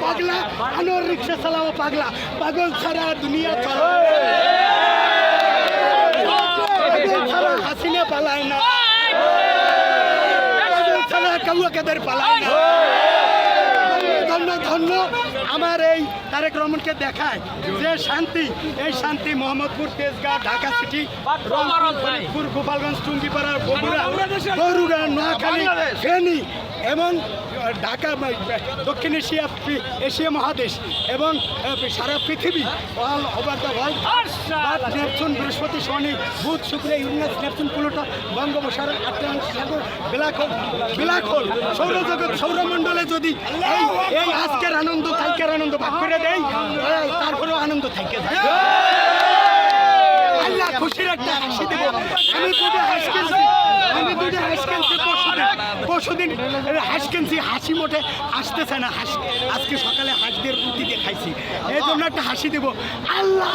পাগলা আনোয়ার রিক্সা চালাও পাগলা পাগল ছাড়া দুনিয়া চলে পাগল ছাড়া হাসিনা পালায় না পাগল ছাড়া কাউয়া কাদের পালায় না ধন্য ধন্য আমার এই তারেক রহমানকে দেখায় যে শান্তি এই শান্তি মোহাম্মদপুর তেজগাঁও ঢাকা সিটি ফরিদপুর গোপালগঞ্জ টুঙ্গিপাড়া বগুড়া বরুড়া নোয়াখালী ফেনী এবং ঢাকা দক্ষিণ এশিয়া মহাদেশ এবং সারা পৃথিবী all over the world Neptune বৃহস্পতি শনি বুধ শুক্র ইউরেনাস নেপচুন প্লুটো বঙ্গোপসাগর আটলান্টিক সাগর ব্ল্যাক হোল সৌরজগৎ সৌরমণ্ডলে যদি এই আজকের আনন্দ কালকের আনন্দ ভাগ করে দেয় তারপরেও আনন্দ থাকে যায় আল্লাহ খুশির একটা হাসি দেব আমি দুটো হাসি খেলছি পরশুদিন হাঁস কিনছি হাসি মোটে আসতেছে না হাসি আজকে সকালে হাঁসদের রুটি দিয়ে খাইছি এই জন্য একটা হাসি দেব আল্লাহ